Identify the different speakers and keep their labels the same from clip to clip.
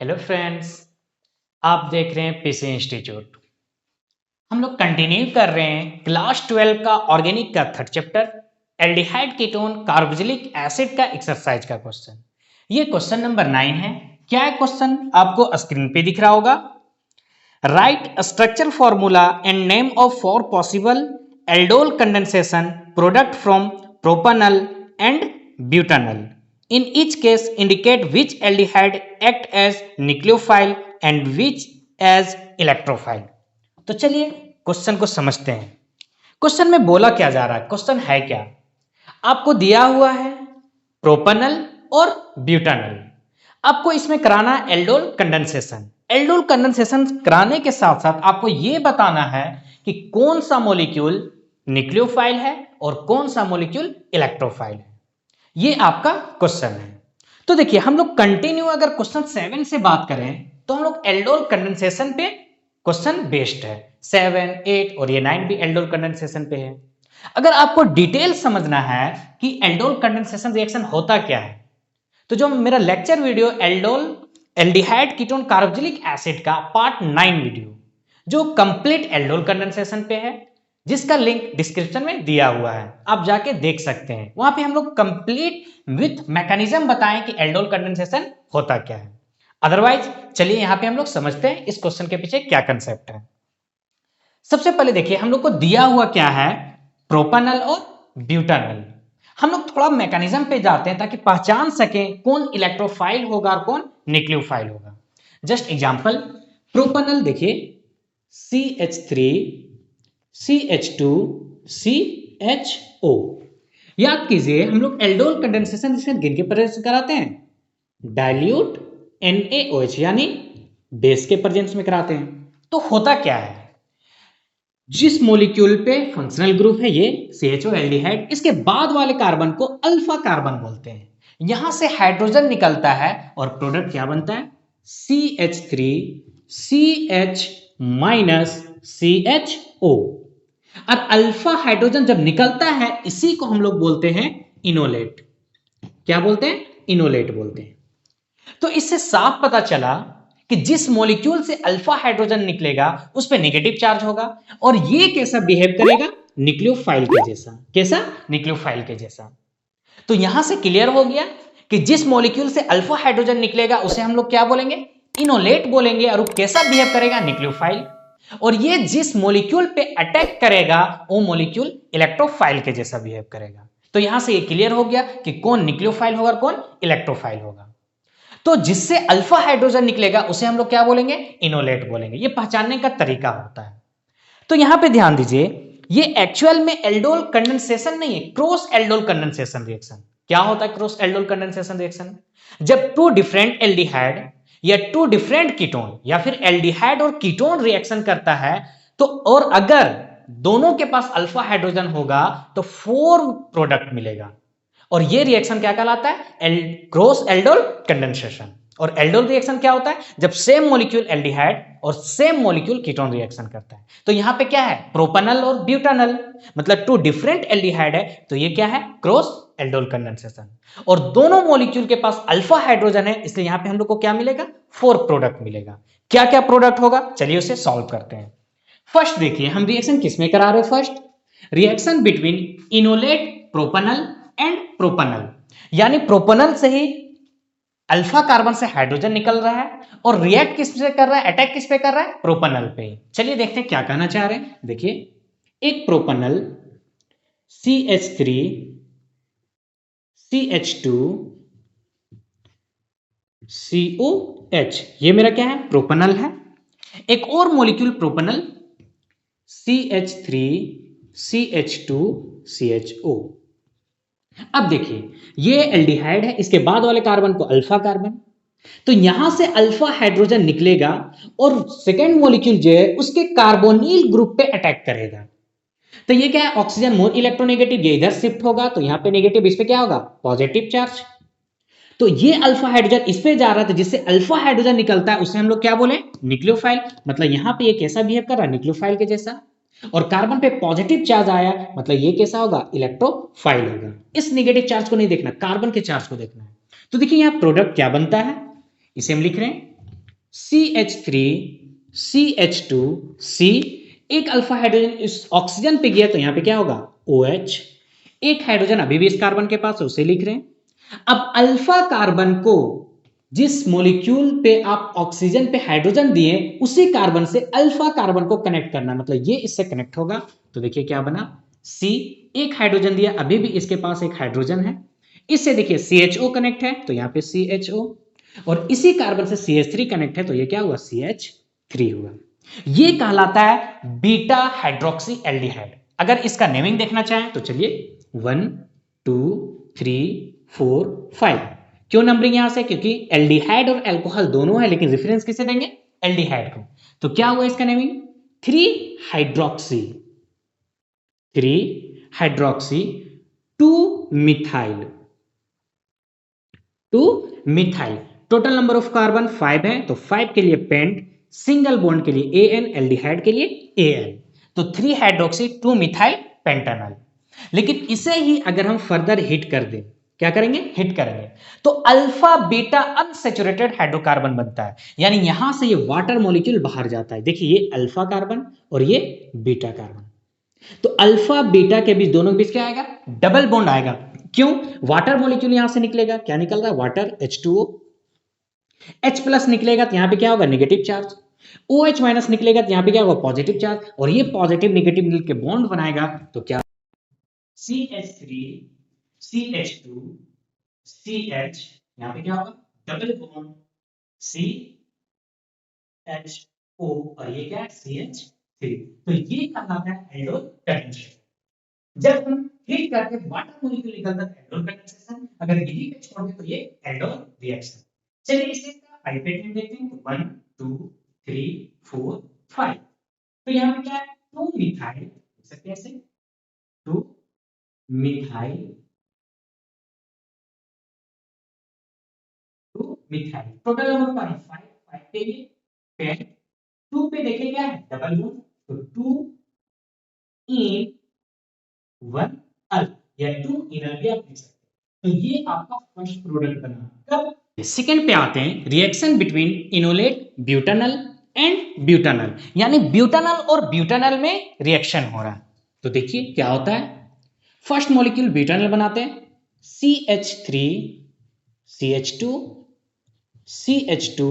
Speaker 1: Hello friends, आप देख रहे हैं पीसी इंस्टीट्यूट। हम लोग कंटिन्यू कर रहे हैं क्लास 12 का ऑर्गेनिक का third chapter aldehyde ketone carboxylic acid का एक्सरसाइज का क्वेश्चन। ये क्वेश्चन नंबर 9 है। क्या है क्वेश्चन? आपको स्क्रीन पे दिख रहा होगा। Right structure formula and name of 4 possible aldol condensation product from propanol and butanol. In each case, indicate which aldehyde act as nucleophile and which as electrophile। तो चलिए क्वेश्चन को समझते हैं। क्वेश्चन में बोला क्या जा रहा है, क्वेश्चन है क्या? आपको दिया हुआ है प्रोपेनॉल और ब्यूटेनॉल। आपको इसमें कराना है एल्डोल कंडेंसेशन। एल्डोल कंडेंसेशन कराने के साथ साथ आपको यह बताना है कि कौन सा मॉलिक्यूल न्यूक्लियोफाइल है और कौन सा मॉलिक्यूल इलेक्ट्रोफाइल है। ये आपका क्वेश्चन है। तो देखिए, हम लोग कंटिन्यू अगर क्वेश्चन 7 से बात करें तो हम लोग एल्डोल कंडेंसेशन पे क्वेश्चन बेस्ड है। 7, 8 और ये 9 भी एल्डोल कंडेंसेशन पे है। अगर आपको डिटेल समझना है कि एल्डोल कंडेंसेशन रिएक्शन होता क्या है, तो जो मेरा lecture video aldol aldehyde ketone carboxylic acid का पार्ट 9 वीडियो जो कंप्लीट एल्डोल कंडेंसेशन पे है, जिसका लिंक डिस्क्रिप्शन में दिया हुआ है, आप जाके देख सकते हैं। वहां पे हम लोग कंप्लीट विथ मैकेनिज्म बताएं कि एल्डोल कंडेंसेशन होता क्या है। अदरवाइज चलिए यहां पे हम लोग समझते हैं इस क्वेश्चन के पीछे क्या कंसेप्ट है। सबसे पहले देखिए, हम लोग को दिया हुआ क्या है, प्रोपेनॉल और ब्यूटेनॉल। हम लोग थोड़ा मैकेनिज्म पे जाते हैं ताकि पहचान सकें कौन इलेक्ट्रोफाइल होगा और कौन न्यूक्लियोफाइल होगा। जस्ट एग्जांपल, प्रोपेनॉल देखिए CH3 CH2 CHO। याद कीजिए, हम लोग एल्डोल कंडेंसेशन जिसे गिन के प्रेजेंस कराते हैं, डाइल्यूट NaOH यानी बेस के प्रेजेंस में कराते हैं। तो होता क्या है, जिस मॉलिक्यूल पे फंक्शनल ग्रुप है ये CHO एल्डिहाइड, इसके बाद वाले कार्बन को अल्फा कार्बन बोलते हैं। यहां से हाइड्रोजन निकलता है और प्रोडक्ट क्या बनता है, CH3 CH CHO। और अल्फा हाइड्रोजन जब निकलता है इसी को हम लोग बोलते हैं इनोलेट। क्या बोलते हैं? इनोलेट बोलते हैं। तो इससे साफ पता चला कि जिस मॉलिक्यूल से अल्फा हाइड्रोजन निकलेगा उस पे नेगेटिव चार्ज होगा और ये कैसा बिहेव करेगा, न्यूक्लियोफाइल के जैसा। कैसा? न्यूक्लियोफाइल के जैसा। तो यहां से क्लियर हो गया कि जिस मॉलिक्यूल से अल्फा हाइड्रोजन निकलेगा उसे हम लोग क्या बोलेंगे, इनोलेट बोलेंगे, और वो कैसा बिहेव करेगा, न्यूक्लियोफाइल। और ये जिस मॉलिक्यूल पे अटैक करेगा वो मॉलिक्यूल इलेक्ट्रोफाइल के जैसा बिहेव करेगा। तो यहां से ये क्लियर हो गया कि कौन न्यूक्लियोफाइल होगा और कौन इलेक्ट्रोफाइल होगा। तो जिससे अल्फा हाइड्रोजन निकलेगा उसे हम लोग क्या बोलेंगे, इनोलेट बोलेंगे। ये पहचानने का तरीका होता है। तो यहां पे ध्यान दीजिए, ये एक्चुअल में एल्डोल कंडेंसेशन नहीं है, क्रॉस एल्डोल कंडेंसेशन रिएक्शन। क्या होता है क्रॉस एल्डोल कंडेंसेशन रिएक्शन? जब टू डिफरेंट एल्डिहाइड या टू डिफरेंट कीटोन या फिर एल्डिहाइड और कीटोन रिएक्शन करता है, तो और अगर दोनों के पास अल्फा हाइड्रोजन होगा तो 4 प्रोडक्ट मिलेगा। और ये रिएक्शन क्या कहलाता है, क्रॉस एल्डोल कंडेंसेशन। और एल्डोल रिएक्शन क्या होता है, जब सेम मॉलिक्यूल एल्डिहाइड और सेम मॉलिक्यूल कीटोन रिएक्शन करता है। तो यहां पे क्या है, प्रोपेनॉल और ब्यूटेनॉल, मतलब टू डिफरेंट एल्डिहाइड है, तो ये क्या है, क्रॉस एल्डोल कंडेंसेशन। और दोनों मॉलिक्यूल के पास अल्फा हाइड्रोजन है, इसलिए यहां पे हम लोग को क्या मिलेगा, 4 प्रोडक्ट मिलेगा। क्या क्या प्रोडक्ट होगा, चलिए उसे सॉल्व करते हैं। फर्स्ट देखिए, हम रिएक्शन किसमें करा रहे हैं, first reaction between enolate propanol and propanol, यानी प्रोपेनॉल से ही अल्फा कार्बन से हाइड्रोजन निकल रहा है और रिएक्ट किस पे कर रहा है, अटैक किस पे कर रहा है, प्रोपेनॉल पे। चलिए देखते हैं क्या कहना चाह रहे हैं। देखिए, एक प्रोपेनॉल CH3 CH2 COH, ये मेरा क्या है, प्रोपेनॉल है। एक और molecule propanol CH3 CH2 CHO। अब देखिए, ये एल्डिहाइड है, इसके बाद वाले कार्बन को अल्फा कार्बन। तो यहां से अल्फा हाइड्रोजन निकलेगा और सेकेंड मॉलिक्यूल जो है उसके कार्बोनिल ग्रुप पे अटैक करेगा। तो ये क्या है, ऑक्सीजन मोर इलेक्ट्रोनेगेटिव, ये इधर शिफ्ट होगा तो यहां पे नेगेटिव, इस पे क्या होगा, पॉजिटिव चार्ज। तो ये अल्फा हाइड्रोजन इस पे जा रहा था, जिससे अल्फा हाइड्रोजन निकलता है उसे हम लोग क्या बोले, न्यूक्लियोफाइल। मतलब यहां पे ये कैसा बिहेव कर रहा है, न्यूक्लियोफाइल के जैसा। और कार्बन पे पॉजिटिव चार्ज आया, मतलब ये कैसा होगा, इलेक्ट्रोफाइल होगा। इस नेगेटिव चार्ज को नहीं देखना, कार्बन के चार्ज को देखना है। तो देखिए यहां प्रोडक्ट क्या बनता है, इसे हम लिख रहे हैं CH3CH2C, एक अल्फा हाइड्रोजन इस ऑक्सीजन पे गया तो यहां पे क्या होगा OH, एक हाइड्रोजन अभी भी इस कार्बन के पास है उसे लिख रहे हैं। अब अल्फा कार्बन को जिस मॉलिक्यूल पे आप ऑक्सीजन पे हाइड्रोजन दिए उसी कार्बन से अल्फा कार्बन को कनेक्ट करना, मतलब ये इससे कनेक्ट होगा तो देखिए क्या बना C, एक हाइड्रोजन दिया अभी भी इसके पास एक हाइड्रोजन है, इससे देखिए CHO कनेक्ट है तो यहां पे CHO, और इसी कार्बन से CH3 कनेक्ट है तो ये क्या हुआ CH3 हुआ। ये कहलाता है बीटा हाइड्रोक्सी एल्डिहाइड। अगर इसका नेमिंग देखना चाहें तो चलिए 1 2 3 4 5, क्यों नंबरिंग यहां से, क्योंकि एल्डिहाइड और अल्कोहल दोनों है लेकिन रेफरेंस किसे देंगे एल्डिहाइड को, तो क्या हुआ इसका naming 3 hydroxy 3 hydroxy 2 methyl 2 methyl. Total number of carbon 5 है तो 5 के लिए पेंट, सिंगल बॉन्ड के लिए AN, एल्डिहाइड के लिए AL, तो 3 हाइड्रोक्सी 2 मिथाइल पेंटानल। लेकिन इसे ही अगर हम फर्दर हिट कर दें, क्या करेंगे हिट करेंगे, तो अल्फा बीटा अनसैचुरेटेड हाइड्रोकार्बन बनता है, यानी यहां से ये वाटर मॉलिक्यूल बाहर जाता है। देखिए ये अल्फा कार्बन और ये बीटा कार्बन, तो अल्फा बीटा के बीच दोनों के बीच क्या आएगा डबल बॉन्ड आएगा। क्यों, वाटर मॉलिक्यूल यहां से निकलेगा, क्या निकल रहा है वाटर H2O, H प्लस निकलेगा तो यहां पे क्या होगा नेगेटिव चार्ज, OH माइनस निकलेगा तो यहां पे क्या होगा पॉजिटिव चार्ज, और ये पॉजिटिव नेगेटिव मिलकर बॉन्ड बनाएगा तो क्या CH3 CH2 CH, यहां पे क्या होगा डबल बॉन्ड CHO, और ये क्या है CH3, तो ये कहलाता है एल्डोल कंडेंसेशन। जब हम हीट करके वाटर मॉलिक्यूल निकलता है एल्डोल कंडेंसेशन, अगर यही पे छोड़ दे तो ये एल्डोल रिएक्शन। चलिए इसे पाइपेट देखते हैं, तो 1 2 3 4 5, तो यहां पे क्या है 2 मिथाइल, देख सकते हैं ऐसे 2 मिथाइल 2 मिथाइल, टोटल नंबर पर 5 5 पे ये पेन 2 पे देखिए क्या है डबल बॉन्ड, तो 2 इन 1 अल, या 2 इनल भी आप लिख सकते हैं, तो ये आपका फर्स्ट प्रोडक्ट बना। कब, सेकंड पे आते हैं, reaction between enolate butanal and butanal, यानी ब्यूटानल और ब्यूटानल में रिएक्शन हो रहा है। तो देखिए क्या होता है, फर्स्ट मॉलिक्यूल ब्यूटानल बनाते हैं CH3 CH2 CH2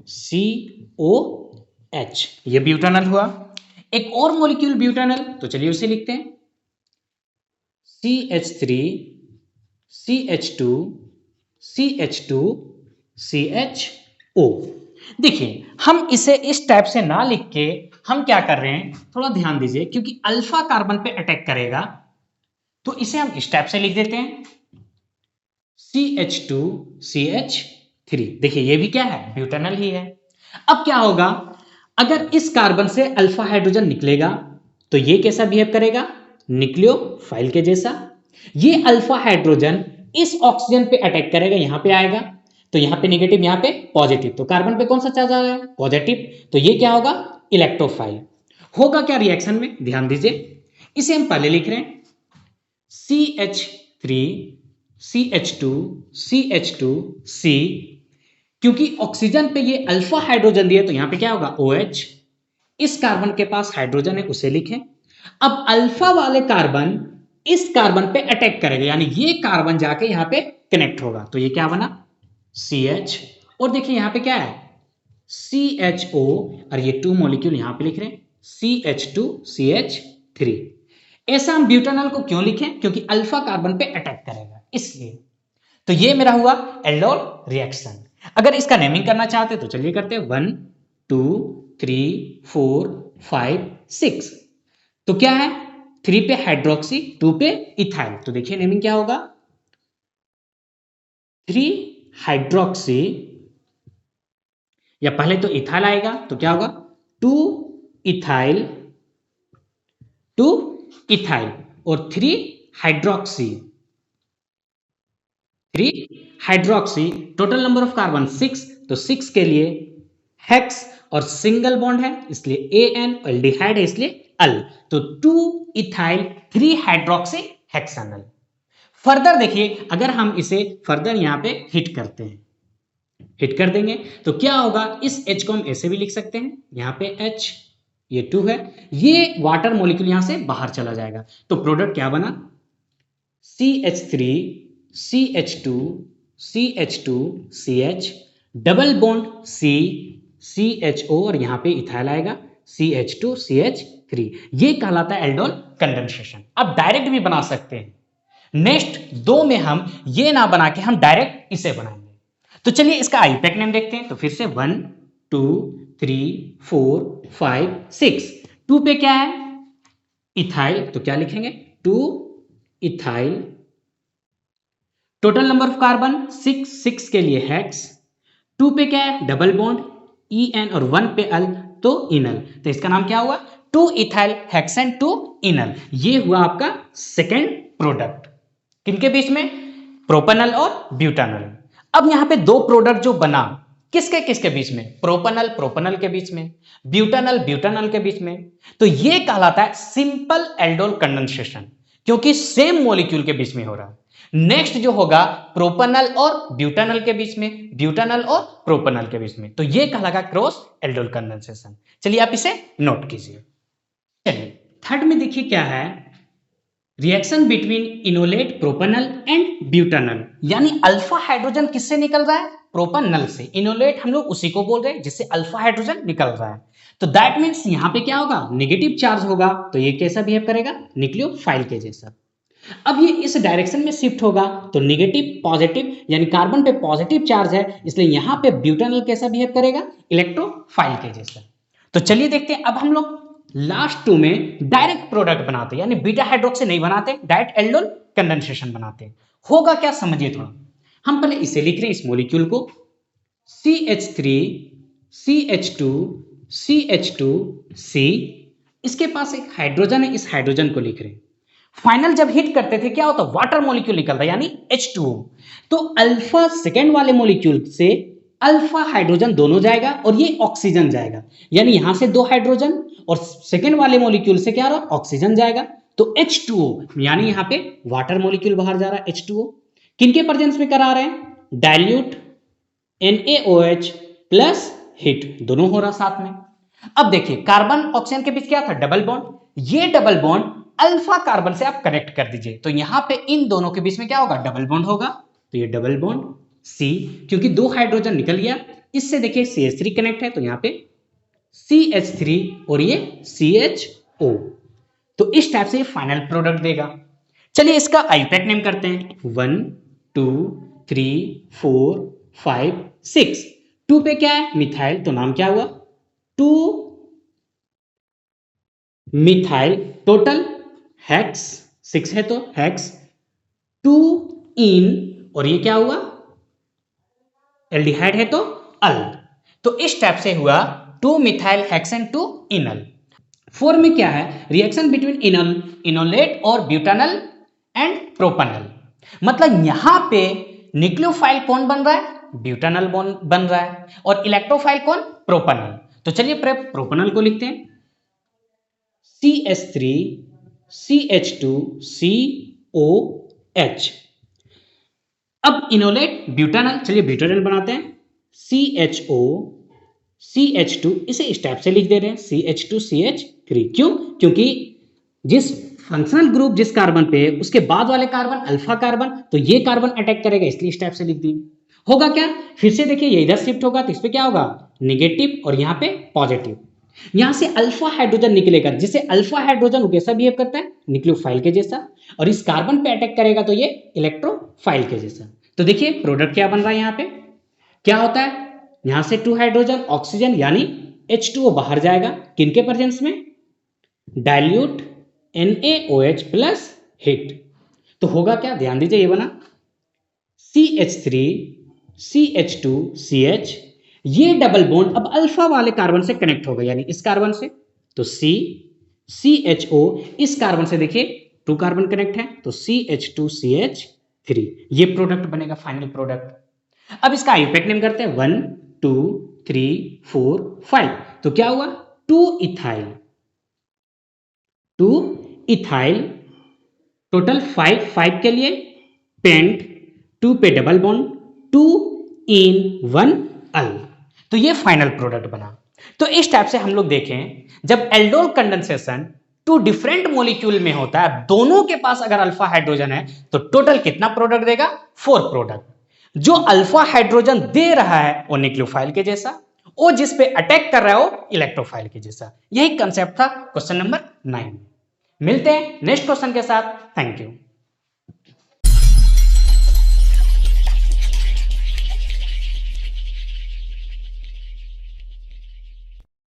Speaker 1: COH, ये ब्यूटानल हुआ। एक और मॉलिक्यूल ब्यूटानल, तो चलिए उसे लिखते हैं CH3 CH2 CH2 CHO। देखिए हम इसे इस टाइप से ना लिख के हम क्या कर रहे हैं, थोड़ा ध्यान दीजिए, क्योंकि अल्फा कार्बन पे अटैक करेगा तो इसे हम इस टाइप से लिख देते हैं CH2 CH3। देखिए ये भी क्या है ब्यूटानल ही है। अब क्या होगा, अगर इस कार्बन से अल्फा हाइड्रोजन निकलेगा तो ये कैसा बिहेव करेगा न्यूक्लियोफाइल के जैसा, ये अल्फा हाइड्रोजन इस ऑक्सीजन पे अटैक करेगा, यहां पे आएगा तो यहां पे नेगेटिव यहां पे पॉजिटिव, तो कार्बन पे कौन सा चार्ज आ रहा है पॉजिटिव, तो ये क्या होगा इलेक्ट्रोफाइल। होगा क्या रिएक्शन में, ध्यान दीजिए, इसे हम पहले लिख रहे हैं CH3 CH2 CH2C, क्योंकि ऑक्सीजन पे ये अल्फा हाइड्रोजन दिया तो यहां पे क्या होगा OH, इस कार्बन के पास हाइड्रोजन है उसे लिखें। अब अल्फा वाले कार्बन इस कार्बन पे अटैक करेगा, यानी ये कार्बन जाके यहां पे कनेक्ट होगा, तो ये क्या बना CH, और देखिए यहां पे क्या है CHO, और ये 2 मॉलिक्यूल यहां पे लिख रहे हैं CH2 CH3। ऐसा हम ब्यूटानल को क्यों लिखें, क्योंकि अल्फा कार्बन पे अटैक करेगा इसलिए। तो ये मेरा हुआ एल्डोल रिएक्शन। अगर इसका नेमिंग करना चाहते तो चलिए करते हैं 1 2 3 4 5 6, तो क्या है 3 पे हाइड्रोक्सी 2 पे इथाइल, तो देखिए नेमिंग क्या होगा 3 हाइड्रोक्सी, या पहले तो इथाइल आएगा तो क्या होगा 2 इथाइल 2 इथाइल, और 3 hydroxy 3 hydroxy, total number of carbon 6, तो 6 के लिए हेक्स और सिंगल बॉन्ड है इसलिए AN, एल्डिहाइड है इसलिए अल, तो 2 इथाइल 3 हाइड्रोक्सी हेक्सानल। फर्दर देखिए अगर हम इसे फर्दर यहां पे हिट करते हैं हिट कर देंगे तो क्या होगा, इस H को हम ऐसे भी लिख सकते हैं, यहाँ पे H, ये 2 है, ये वाटर मॉलिक्यूल यहां से बाहर चला जाएगा। तो प्रोडक्ट क्या बना, CH3 CH2 CH2 CH, double bond C CHO और यहां पे इथाइल आएगा CH2 CH3, ये कहलाता है एल्डोल कंडेंसेशन। अब डायरेक्ट भी बना सकते हैं, नेक्स्ट 2 में हम ये ना बना के हम डायरेक्ट इसे बनाएंगे। तो चलिए इसका आईपैक नेम देखते हैं। तो फिर से 1 2 3 4 5 6, 2 पे क्या है, इथाइल, तो क्या लिखेंगे 2 ethyl, total number of carbon 6, 6 के लिए हेक्स, 2 पे क्या है डबल बॉन्ड EN और 1 पे अल, तो इनल, तो इसका नाम क्या हुआ 2 इथाइल हेक्सेन 2 इनल। ये हुआ आपका सेकेंड प्रोडक्ट, किनके बीच में, प्रोपेनल और ब्यूटानल। अब यहां पे 2 प्रोडक्ट जो बना, किसके किसके बीच में, प्रोपेनल प्रोपेनल के बीच में, ब्यूटानल ब्यूटानल के बीच में, तो ये कहलाता है सिंपल एल्डोल कंडेंसेशन, क्योंकि सेम मॉलिक्यूल के बीच में हो रहा है। नेक्स्ट जो होगा प्रोपेनल और ब्यूटानल के बीच में, ब्यूटानल और प्रोपेनल के बीच में, तो ये कहलाएगा क्रॉस एल्डोल कंडेंसेशन। चलिए आप इसे नोट कीजिए। चलिए थर्ड में देखिए क्या है, reaction between enolate propanal and butanal, यानी अल्फा हाइड्रोजन किससे निकल रहा है, प्रोपेनल से, इनोलेट हम लोग उसी को बोल रहे हैं जिससे अल्फा हाइड्रोजन निकल रहा है। तो दैट मीन्स यहां पे क्या होगा, नेगेटिव चार्ज होगा, तो ये कैसा बिहेव करेगा, न्यूक्लियोफाइल के जैसा। अब ये इस डायरेक्शन में शिफ्ट होगा तो नेगेटिव पॉजिटिव, यानी कार्बन पे पॉजिटिव चार्ज है, इसलिए यहां पे ब्यूटानल कैसा बिहेव करेगा, इलेक्ट्रोफाइल के जैसा। तो चलिए देखते हैं, अब हम लोग लास्ट 2 में डायरेक्ट प्रोडक्ट बनाते, यानी बीटा हाइड्रोक्सी नहीं बनाते, डायरेक्ट एल्डोल कंडेंसेशन बनाते। होगा क्या समझिए थोड़ा, हम पहले इसे लिख रहे हैं, इस मॉलिक्यूल को CH3 CH2 CH2 C, इसके पास एक हाइड्रोजन है, इस हाइड्रोजन को लिख रहे हैं। फाइनल जब हिट करते थे क्या होता, वाटर मॉलिक्यूल निकलता यानी H2O, तो अल्फा सेकेंड वाले मॉलिक्यूल से अल्फा हाइड्रोजन दोनों जाएगा और ये ऑक्सीजन जाएगा, यानी यहां से 2 हाइड्रोजन और सेकेंड वाले मॉलिक्यूल से क्या रहा, ऑक्सीजन जाएगा, तो H2O, यानी यहां पे वाटर मॉलिक्यूल बाहर जा रहा है H2O, किनके प्रेजेंस में करा रहे हैं, डाइल्यूट NaOH प्लस हिट, दोनों हो रहा साथ में। अब देखिए कार्बन ऑक्सीजन के बीच क्या था, डबल बॉन्ड, ये डबल बॉन्ड अल्फा कार्बन से आप कनेक्ट कर दीजिए, तो यहां पे इन दोनों के बीच में क्या होगा, डबल बॉन्ड होगा, तो ये डबल बॉन्ड C, क्योंकि 2 हाइड्रोजन निकल गया, इससे देखिए CH3 कनेक्ट है, तो यहां पे CH3 और ये CHO, तो इस टाइप से ये फाइनल प्रोडक्ट देगा। चलिए इसका आईपैक नेम करते हैं, 1 2 3 4 5 6, 2 पे क्या है मिथाइल, तो नाम क्या हुआ 2 मिथाइल, टोटल हेक्स 6 है तो हेक्स, 2 इन और ये क्या हुआ एल्डिहाइड है तो अल, तो इस टाइप से हुआ 2 मिथाइल हेक्सेन 2 इनल। 4 में क्या है, रिएक्शन बिटवीन इनल इनोलेट और ब्यूटानल एंड प्रोपेनल, मतलब यहां पे न्यूक्लियोफाइल कौन बन रहा है, ब्यूटानल बन रहा है, और इलेक्ट्रोफाइल कौन, प्रोपेनल। तो चलिए प्रोपेनल को लिखते हैं CH3 CH2 COH। अब इनोलेट ब्यूटानल, चलिए ब्यूटानल बनाते हैं, CHO CH2, इसे इस टाइप से लिख दे रहे हैं CH2 CH3, क्यों, क्योंकि जिस फंक्शनल ग्रुप जिस कार्बन पे है उसके बाद वाले कार्बन अल्फा कार्बन, तो ये कार्बन अटैक करेगा, इसलिए इस टाइप से लिख दिए। होगा क्या, फिर से देखिए ये इधर शिफ्ट होगा तो इस पे क्या होगा नेगेटिव और यहाँ पे पॉजिटिव, यहां से अल्फा हाइड्रोजन निकलेगा, जिसे अल्फा हाइड्रोजन कैसा बिहेव करता है, न्यूक्लियोफाइल के जैसा, और इस कार्बन पे अटैक करेगा तो ये इलेक्ट्रोफाइल के जैसा। तो देखिए प्रोडक्ट क्या बन रहा है, यहां पे क्या होता है, यहां से 2 हाइड्रोजन ऑक्सीजन यानी H2O बाहर जाएगा, किनके प्रेजेंस में, डाइल्यूट NaOH प्लस हिट, तो होगा क्या, ध्यान दीजिए ये बना CH3 CH2 CH, ये डबल बॉन्ड अब अल्फा वाले कार्बन से कनेक्ट होगा, यानी इस कार्बन से, तो CHO, इस कार्बन से देखिए 2 कार्बन कनेक्ट है, तो CH2 CH3, ये प्रोडक्ट बनेगा फाइनल प्रोडक्ट। अब इसका आईपैक नेम करते हैं 1 2 3 4 5, तो क्या हुआ 2 इथाइल, 2 इथाइल, टोटल 5 के लिए पेंट, 2 पे डबल बॉन्ड 2 इन वन अल। तो ये फाइनल प्रोडक्ट बना। तो इस टाइप से हम लोग देखें, जब aldol condensation two different molecule में होता है, दोनों के पास अगर अल्फा हाइड्रोजन है तो टोटल कितना प्रोडक्ट देगा? 4 प्रोडक्ट। जो अल्फा हाइड्रोजन दे रहा है वो न्यूक्लियोफाइल के जैसा, वो जिस पे अटैक कर रहा है वो इलेक्ट्रोफाइल के जैसा। यही कंसेप्ट था क्वेश्चन नंबर 9। मिलते हैं नेक्स्ट क्वेश्चन के साथ। Thank you.